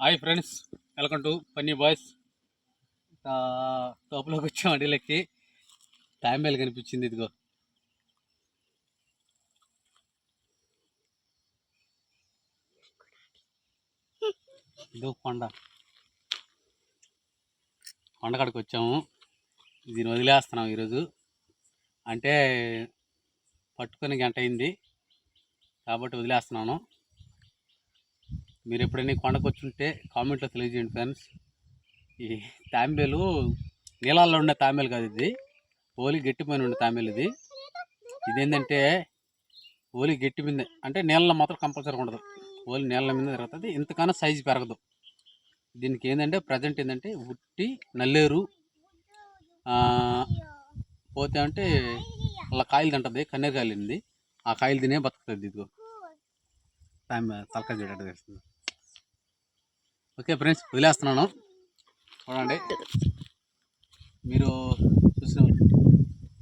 Hi friends, welcome to funny boys. తోపులోకి వచ్చాం అడీలకి. తాంబేలు కనిపించింది, ఇదిగో. ఇదో కొండకాడికి వచ్చాము. దీన్ని వదిలేస్తున్నాం ఈరోజు. అంటే పట్టుకొని గంట అయింది కాబట్టి వదిలేస్తున్నాను. మీరు ఎప్పుడైనా కొండకు వచ్చి ఉంటే కామెంట్లో తెలియజేయండి ఫ్రెండ్స్. ఈ తాంబేలు నీళ్ళల్లో ఉండే తాంబేలు కాదు, ఇది ఓలి గట్టి పైన ఉండే తాంబేలు. ఇదేంటంటే ఓలి గట్టి మీద, అంటే నీళ్ళలో మాత్రం కంపల్సరీ ఉండదు. ఓలి నీళ్ళ మీద తిరుగుతుంది, ఇంతకన్నా సైజు పెరగదు. దీనికి ఏంటంటే ప్రజెంట్ ఏంటంటే ఉట్టి నల్లేరు పోతే అంటే అలా కాయలు తింటుంది, కన్నీరు కాయలు తింది. ఆ కాయలు తినే బతుకుతుంది. ఇదిగో తలకాయ చూడటం తెలుస్తుంది. ఓకే ఫ్రెండ్స్, వదిలేస్తున్నాను. చూడండి, మీరు చూసిన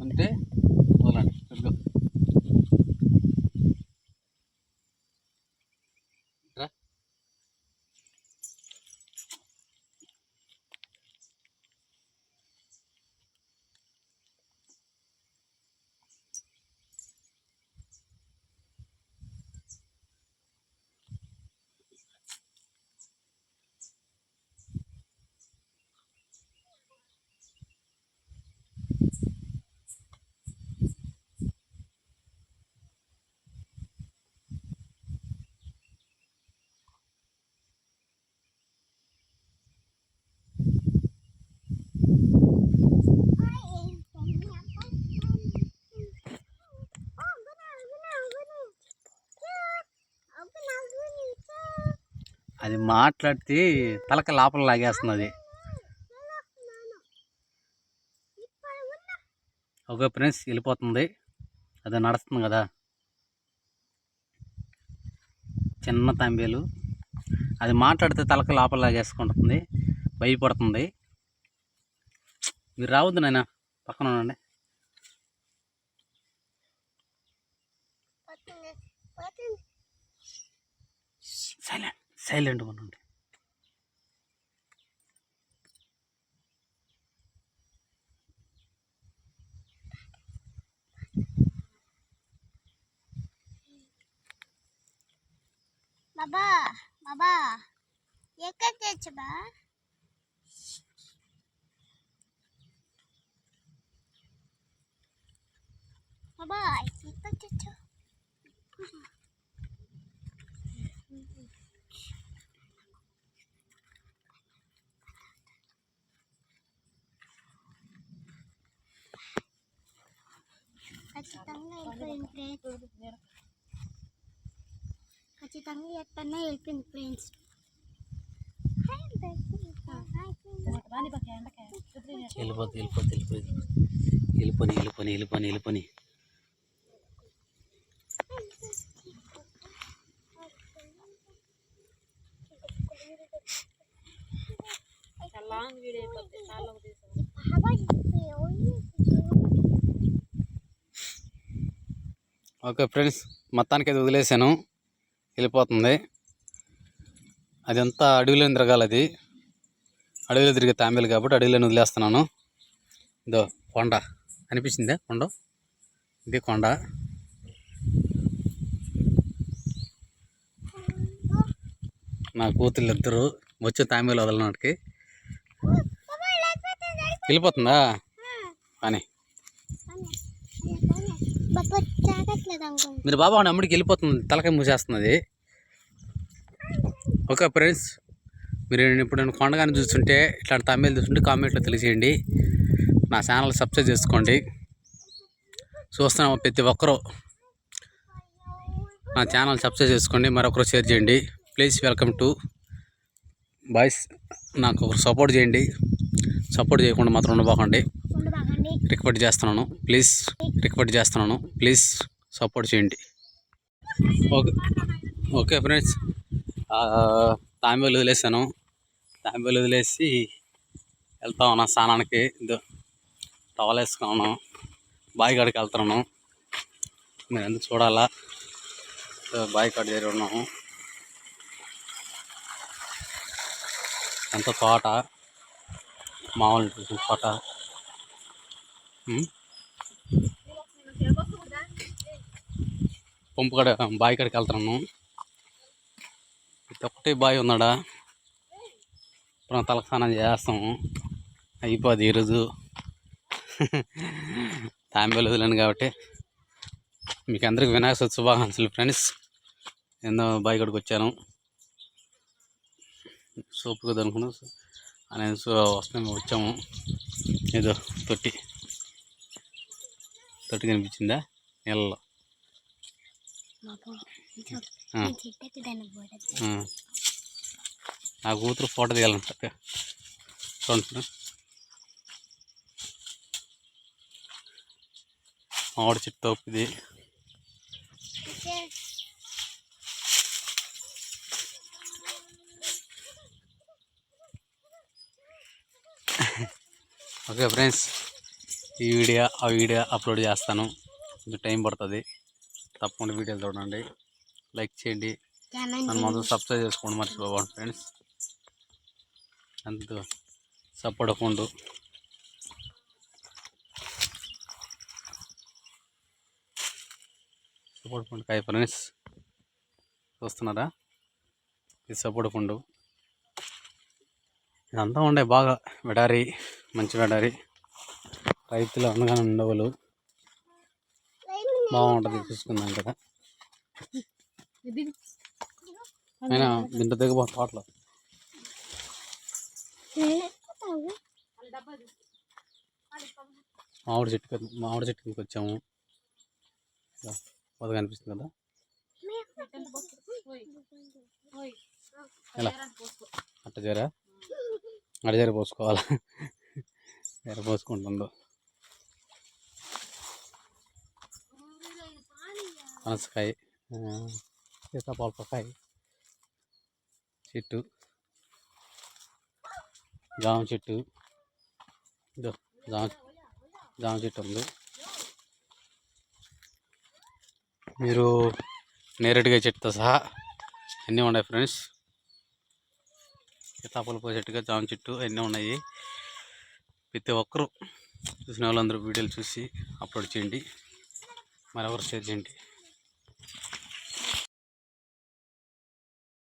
ఉంటే వదలండి. అది మాట్లాడితే తలక లోపల లాగేస్తున్నది. ఓకే ఫ్రెండ్స్, వెళ్ళిపోతుంది. అదే నడుస్తుంది కదా చిన్న తాంబేలు. అది మాట్లాడితే తలక లోపల లాగేసుకుంటుంది, భయపడుతుంది. మీరు రావద్దు నాయన, పక్కన ఉండండి. సైలెంట్గా ఉండండి. బాబా బాబా ఎక్కడ తెచ్చబా బాబా ఎక్కడ తెచ్చు ఖచ్చితంగా ఎక్కడన్నా వెళ్ళిపోయింది ఫ్రెండ్స్. వెళ్ళిపోని. ఓకే ఫ్రెండ్స్, మొత్తానికి అది వదిలేసాను, వెళ్ళిపోతుంది. అదంతా అడవిలో తిరగాలి. అది అడవిలో తిరిగే తాంబేలు కాబట్టి అడవిలోనే వదిలేస్తున్నాను. ఇదో కొండ అనిపించిందే, కొండ ఇది కొండ. నా కూతుళ్ళు ఇద్దరు వచ్చి తాంబేలు వదలనాటికి వెళ్ళిపోతుందా కానీ మీరు బాబా అమ్మడికి వెళ్ళిపోతుంది, తలకాయ మూసేస్తున్నది. ఓకే ఫ్రెండ్స్, మీరు ఇప్పుడు నేను కొండగానే చూస్తుంటే ఇట్లాంటి తాంబేలు చూస్తుంటే కామెంట్లో తెలియజేయండి. నా ఛానల్ సబ్స్క్రైబ్ చేసుకోండి. చూస్తున్నాము ప్రతి ఒక్కరూ నా ఛానల్ సబ్స్క్రైబ్ చేసుకోండి, మరొకరు షేర్ చేయండి. Please welcome to boys. నాకు ఒకరు సపోర్ట్ చేయండి, సపోర్ట్ చేయకుండా మాత్రం ఉండబోకండి. రిక్వెస్ట్ చేస్తున్నాను ప్లీజ్ సపోర్ట్ చేయండి. ఓకే ఫ్రెండ్స్, తాంబేలు వదిలేసాను. తాంబేలు వదిలేసి వెళ్తా ఉన్నా స్నానానికి. టవల్ వేసుకున్నాను, బావి కాడికి వెళ్తున్నాను. మీరు ఎందుకు చూడాలా, బావి కాడ చేరి ఉన్నాము. ఎంత తోట మామూలు తోట. పంపు కాడ బావి కాడికి వెళ్తున్నాను. ఇది ఒక్కటే బావి ఉన్నాడా. ఇప్పుడు తలకు స్నానం చేస్తాము, అయిపోద్ది ఈరోజు. తాంబేలు వదిలేను కాబట్టి మీకు అందరికి వినాయక చవితి శుభాకాంక్షలు ఫ్రెండ్స్. ఎన్నో బావి కాడికి వచ్చాను, సోపు కదా అనుకున్నాను అనేది వస్తున్నాము, వచ్చాము. ఏదో తొట్టి కనిపించిందా నీళ్ళలో. నా కూతురు ఫోటో తీయాలంట. చూడండి మామిడి చెట్టు తోపు ఇది. ఓకే ఫ్రెండ్స్, ఈ వీడియో ఆ వీడియో అప్లోడ్ చేస్తాను, కొంచెం టైం పడుతుంది. తప్పకుండా వీడియోలు చూడండి, లైక్ చేయండి, నన్ను మొదలు సబ్స్క్రైబ్ చేసుకోండి మర్చిపోకండి ఫ్రెండ్స్. అంత సపోర్ట్ అవ్వండు. సపోర్ట్ పండు కాయ ఫ్రెండ్స్ చూస్తున్నారా, ఇది సపోర్ట్ పండు. ఇదంతా ఉండే బాగా వెడారి, మంచి వెడారి, రైతులు అనగానే ఉండవులు బాగుంటుంది, చూసుకుందాం కదా. అయినా దీంట్లో దిగబో తోటలో మామిడి చెట్టుకి వచ్చాము. బాగా కనిపిస్తుంది కదా. ఎలా అట్ట చేరా అడజర పోసుకోవాలా, జర పోసుకుంటుందో. పనసకాయ, సీతాఫలకాయ చెట్టు, జామ చెట్టు, జామ చెట్టు ఉంది. మీరు నేరేడుగా చెట్టుతో సహా అన్నీ ఉన్నాయి ఫ్రెండ్స్. సీతాఫలపు చెట్టుగా జామ చెట్టు అన్నీ ఉన్నాయి. ప్రతి ఒక్కరూ చూసిన వాళ్ళందరూ వీడియోలు చూసి అప్లోడ్ చేయండి, మరొకరు షేర్ చేయండి.